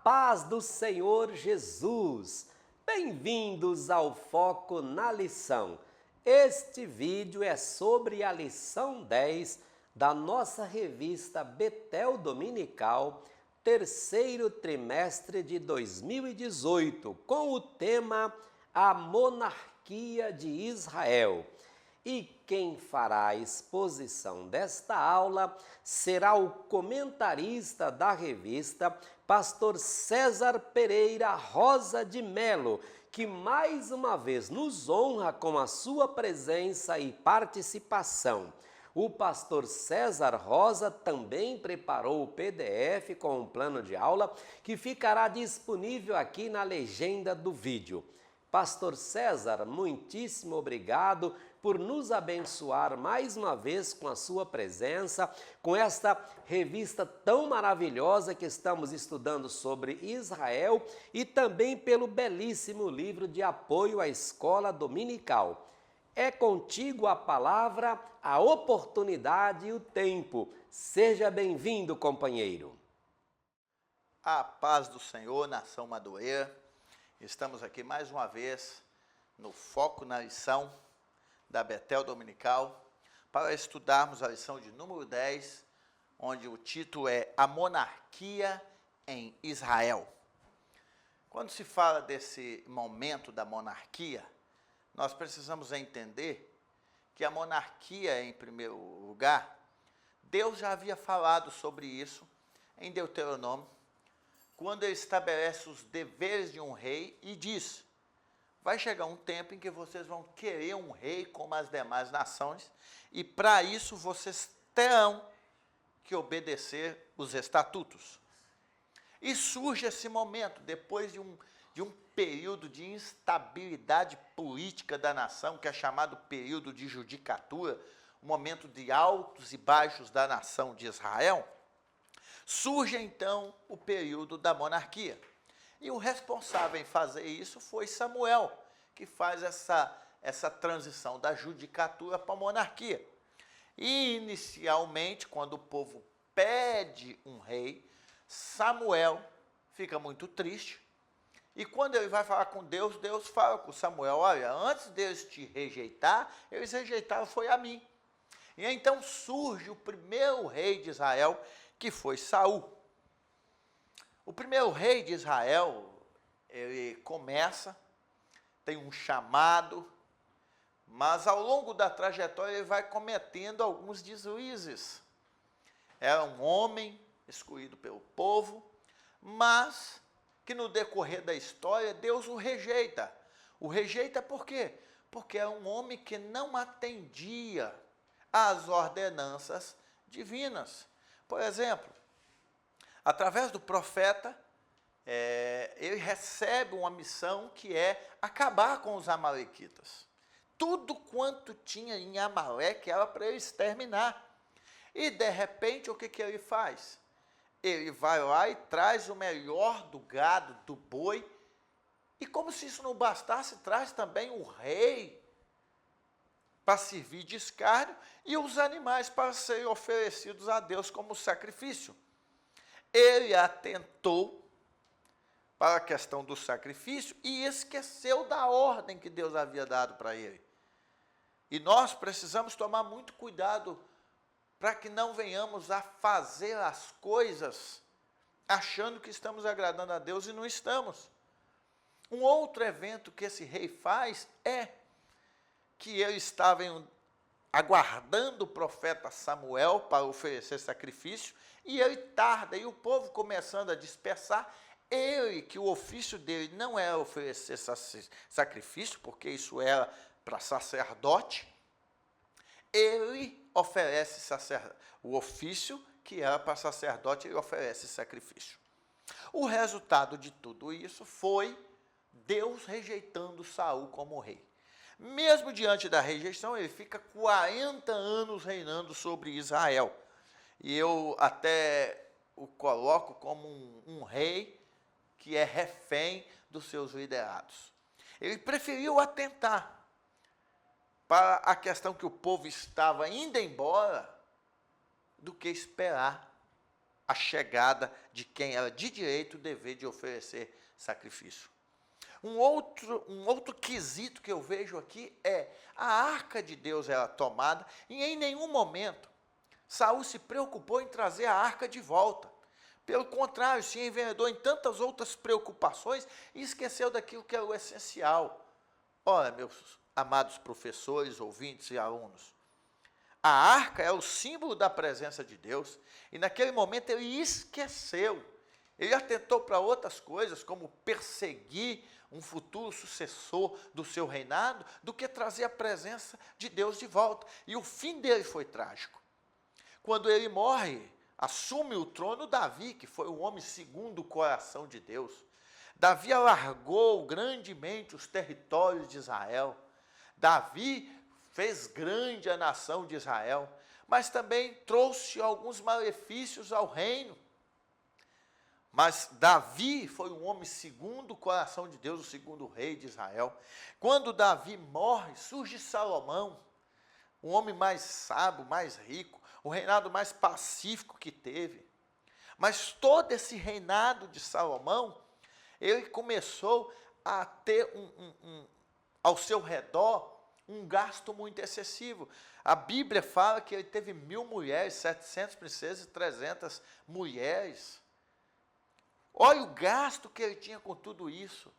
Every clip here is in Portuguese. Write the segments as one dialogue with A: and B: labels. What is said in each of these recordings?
A: paz do Senhor Jesus. Bem-vindos ao Foco na Lição. Este vídeo é sobre a lição 10 da nossa revista Betel Dominical, terceiro trimestre de 2018, com o tema A Monarquia de Israel. E quem fará a exposição desta aula será o comentarista da revista, pastor César Pereira Rosa de Melo, que mais uma vez nos honra com a sua presença e participação. O pastor César Rosa também preparou o PDF com um plano de aula que ficará disponível aqui na legenda do vídeo. Pastor César, muitíssimo obrigado por nos abençoar mais uma vez com a sua presença, com esta revista tão maravilhosa que estamos estudando sobre Israel e também pelo belíssimo livro de apoio à escola dominical. É contigo a palavra, a oportunidade e o tempo. Seja bem-vindo, companheiro.
B: A paz do Senhor, nação Madureira. Estamos aqui mais uma vez no Foco na Lição da Betel Dominical para estudarmos a lição de número 10, onde o título é A Monarquia em Israel. Quando se fala desse momento da monarquia, nós precisamos entender que a monarquia, em primeiro lugar, Deus já havia falado sobre isso em Deuteronômio, quando ele estabelece os deveres de um rei e diz: vai chegar um tempo em que vocês vão querer um rei como as demais nações, e para isso vocês terão que obedecer os estatutos. E surge esse momento, depois de um período de instabilidade política da nação, que é chamado período de judicatura, um momento de altos e baixos da nação de Israel. Surge então o período da monarquia. E o responsável em fazer isso foi Samuel, que faz essa transição da judicatura para a monarquia. E inicialmente, quando o povo pede um rei, Samuel fica muito triste. E quando ele vai falar com Deus, Deus fala com Samuel: olha, antes deles te rejeitar, eles rejeitaram foi a mim. E então surge o primeiro rei de Israel, que foi Saul. O primeiro rei de Israel, ele começa, tem um chamado, mas ao longo da trajetória ele vai cometendo alguns deslizes. Era um homem escolhido pelo povo, mas que no decorrer da história Deus o rejeita. O rejeita por quê? Porque é um homem que não atendia às ordenanças divinas. Por exemplo, através do profeta, ele recebe uma missão que é acabar com os amalequitas. Tudo quanto tinha em Amaleque era para ele exterminar. E, de repente, o que ele faz? Ele vai lá e traz o melhor do gado, do boi, e como se isso não bastasse, traz também o rei para servir de escárnio e os animais para serem oferecidos a Deus como sacrifício. Ele atentou para a questão do sacrifício e esqueceu da ordem que Deus havia dado para ele. E nós precisamos tomar muito cuidado para que não venhamos a fazer as coisas achando que estamos agradando a Deus e não estamos. Um outro evento que esse rei faz é que ele estava aguardando o profeta Samuel para oferecer sacrifício, e ele tarda, e o povo começando a dispersar, ele, que o ofício dele não era oferecer sacrifício, porque isso era para sacerdote, ele oferece o ofício que era para sacerdote, ele oferece sacrifício. O resultado de tudo isso foi Deus rejeitando Saul como rei. Mesmo diante da rejeição, ele fica 40 anos reinando sobre Israel. E eu até o coloco como um rei que é refém dos seus liderados. Ele preferiu atentar para a questão que o povo estava indo embora do que esperar a chegada de quem era de direito dever de oferecer sacrifício. Um outro quesito que eu vejo aqui é a arca de Deus era tomada e em nenhum momento Saul se preocupou em trazer a arca de volta. Pelo contrário, se enveredou em tantas outras preocupações e esqueceu daquilo que era o essencial. Ora, meus amados professores, ouvintes e alunos, a arca é o símbolo da presença de Deus e naquele momento ele esqueceu. Ele atentou para outras coisas, como perseguir um futuro sucessor do seu reinado, do que trazer a presença de Deus de volta. E o fim dele foi trágico. Quando ele morre, assume o trono Davi, que foi o homem segundo o coração de Deus. Davi alargou grandemente os territórios de Israel. Davi fez grande a nação de Israel, mas também trouxe alguns malefícios ao reino. Mas Davi foi um homem segundo o coração de Deus, o segundo rei de Israel. Quando Davi morre, surge Salomão, um homem mais sábio, mais rico, o reinado mais pacífico que teve. Mas todo esse reinado de Salomão, ele começou a ter ao seu redor um gasto muito excessivo. A Bíblia fala que ele teve 1000 mulheres, 700 princesas e 300 mulheres. Olha o gasto que ele tinha com tudo isso.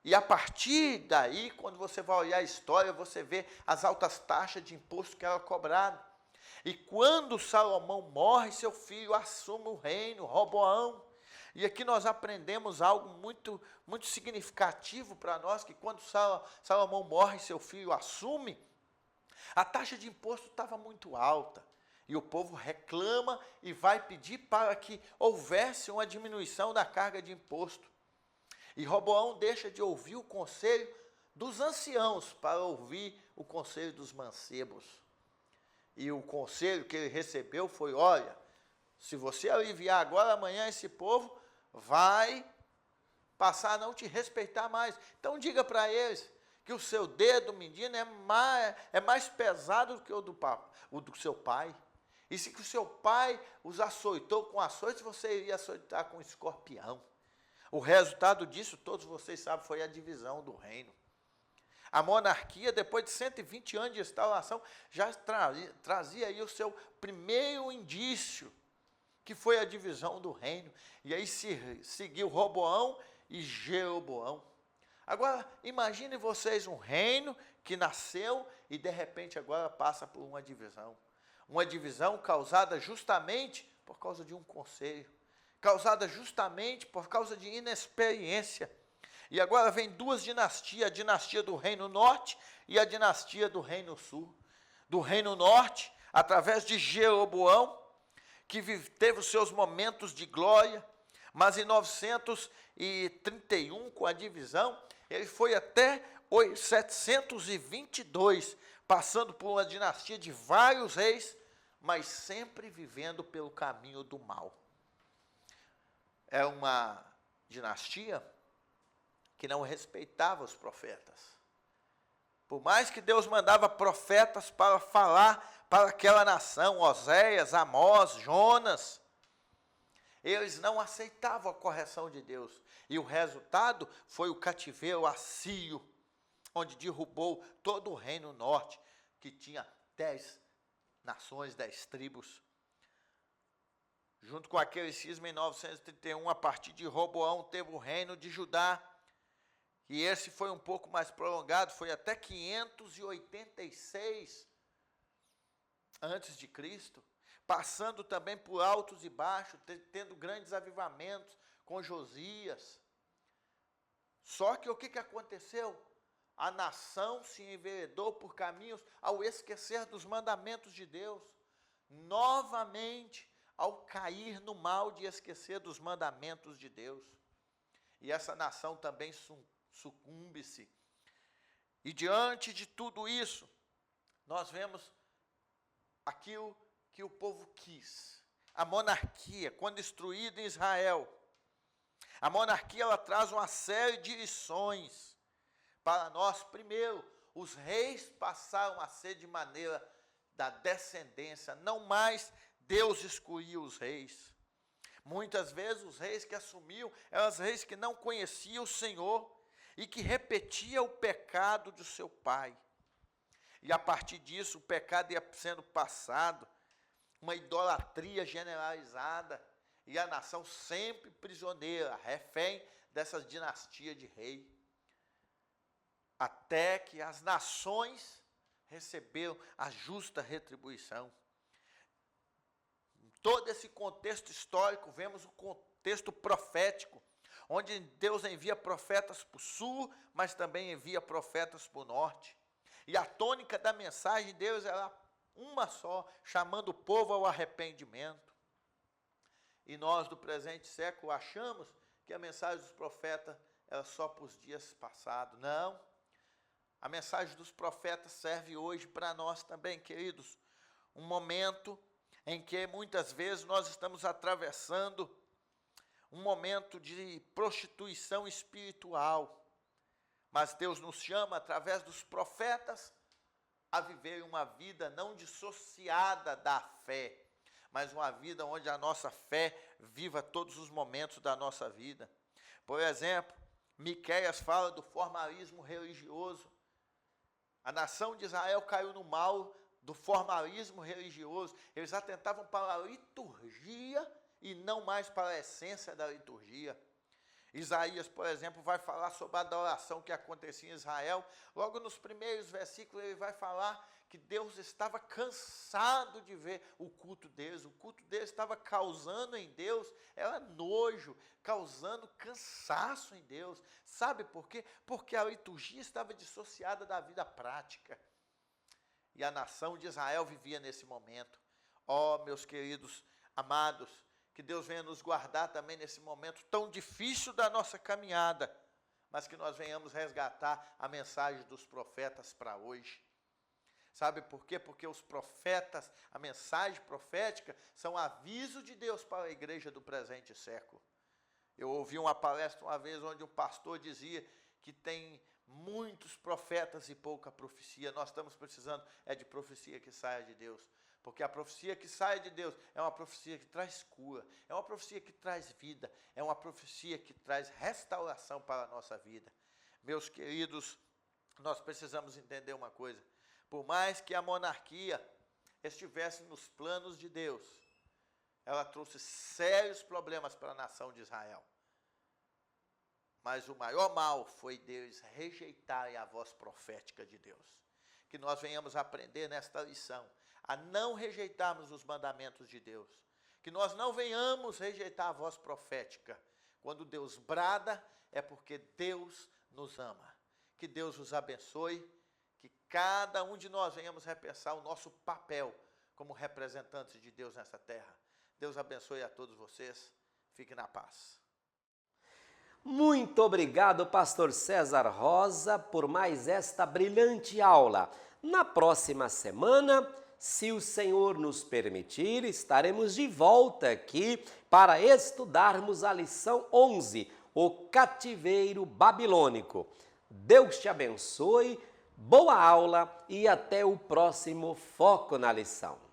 B: E a partir daí, quando você vai olhar a história, você vê as altas taxas de imposto que eram cobradas. E quando Salomão morre, seu filho assume o reino, Roboão. E aqui nós aprendemos algo muito, muito significativo para nós, que quando Salomão morre, seu filho assume, a taxa de imposto estava muito alta. E o povo reclama e vai pedir para que houvesse uma diminuição da carga de imposto. E Roboão deixa de ouvir o conselho dos anciãos para ouvir o conselho dos mancebos. E o conselho que ele recebeu foi: olha, se você aliviar agora, amanhã esse povo vai passar a não te respeitar mais. Então diga para eles que o seu dedo mindinho é mais pesado do que o do seu pai. E se que o seu pai os açoitou com açoites, você iria açoitar com escorpião. O resultado disso, todos vocês sabem, foi a divisão do reino. A monarquia, depois de 120 anos de instalação, já trazia aí o seu primeiro indício, que foi a divisão do reino. E aí se seguiu Roboão e Jeroboão. Agora, imagine vocês um reino que nasceu e de repente agora passa por uma divisão. Uma divisão causada justamente por causa de um conselho, causada justamente por causa de inexperiência. E agora vem duas dinastias, a dinastia do Reino Norte e a dinastia do Reino Sul. Do Reino Norte, através de Jeroboão, que teve os seus momentos de glória, mas em 931, com a divisão, ele foi até 722, passando por uma dinastia de vários reis, mas sempre vivendo pelo caminho do mal. É uma dinastia que não respeitava os profetas. Por mais que Deus mandava profetas para falar para aquela nação, Oséias, Amós, Jonas, eles não aceitavam a correção de Deus. E o resultado foi o cativeiro assírio, onde derrubou todo o reino norte, que tinha 10 nações, 10 tribos. Junto com aquele cisma, em 931, a partir de Roboão, teve o reino de Judá. E esse foi um pouco mais prolongado, foi até 586 antes de Cristo, passando também por altos e baixos, tendo grandes avivamentos com Josias. Só que o que aconteceu? A nação se enveredou por caminhos ao esquecer dos mandamentos de Deus. Novamente, ao cair no mal de esquecer dos mandamentos de Deus. E essa nação também sucumbe-se. E diante de tudo isso, nós vemos aquilo que o povo quis. A monarquia, quando instruída em Israel, a monarquia ela traz uma série de lições para nós. Primeiro, os reis passaram a ser de maneira da descendência, não mais Deus escolhia os reis. Muitas vezes os reis que assumiam eram os reis que não conheciam o Senhor e que repetiam o pecado do seu pai. E a partir disso o pecado ia sendo passado, uma idolatria generalizada, e a nação sempre prisioneira, refém dessas dinastias de rei. Até que as nações receberam a justa retribuição. Em todo esse contexto histórico, vemos o contexto profético, onde Deus envia profetas para o sul, mas também envia profetas para o norte. E a tônica da mensagem de Deus era uma só, chamando o povo ao arrependimento. E nós, do presente século, achamos que a mensagem dos profetas era só para os dias passados. Não. A mensagem dos profetas serve hoje para nós também, queridos. Um momento em que muitas vezes nós estamos atravessando um momento de prostituição espiritual. Mas Deus nos chama, através dos profetas, a viver uma vida não dissociada da fé, mas uma vida onde a nossa fé viva todos os momentos da nossa vida. Por exemplo, Miqueias fala do formalismo religioso. A nação de Israel caiu no mal do formalismo religioso. Eles atentavam para a liturgia e não mais para a essência da liturgia. Isaías, por exemplo, vai falar sobre a adoração que acontecia em Israel. Logo nos primeiros versículos ele vai falar que Deus estava cansado de ver o culto deles. O culto deles estava causando em Deus, era nojo, causando cansaço em Deus. Sabe por quê? Porque a liturgia estava dissociada da vida prática. E a nação de Israel vivia nesse momento. Ó, meus queridos amados, que Deus venha nos guardar também nesse momento tão difícil da nossa caminhada, mas que nós venhamos resgatar a mensagem dos profetas para hoje. Sabe por quê? Porque os profetas, a mensagem profética, são aviso de Deus para a igreja do presente século. Eu ouvi uma palestra uma vez onde um pastor dizia que tem muitos profetas e pouca profecia. Nós estamos precisando de profecia que saia de Deus. Porque a profecia que sai de Deus é uma profecia que traz cura, é uma profecia que traz vida, é uma profecia que traz restauração para a nossa vida. Meus queridos, nós precisamos entender uma coisa. Por mais que a monarquia estivesse nos planos de Deus, ela trouxe sérios problemas para a nação de Israel. Mas o maior mal foi deles rejeitarem a voz profética de Deus. Que nós venhamos aprender nesta lição a não rejeitarmos os mandamentos de Deus. Que nós não venhamos rejeitar a voz profética. Quando Deus brada, é porque Deus nos ama. Que Deus os abençoe, que cada um de nós venhamos repensar o nosso papel como representantes de Deus nessa terra. Deus abençoe a todos vocês. Fiquem na paz.
A: Muito obrigado, pastor César Rosa, por mais esta brilhante aula. Na próxima semana, se o Senhor nos permitir, estaremos de volta aqui para estudarmos a lição 11, o cativeiro babilônico. Deus te abençoe, boa aula e até o próximo Foco na Lição.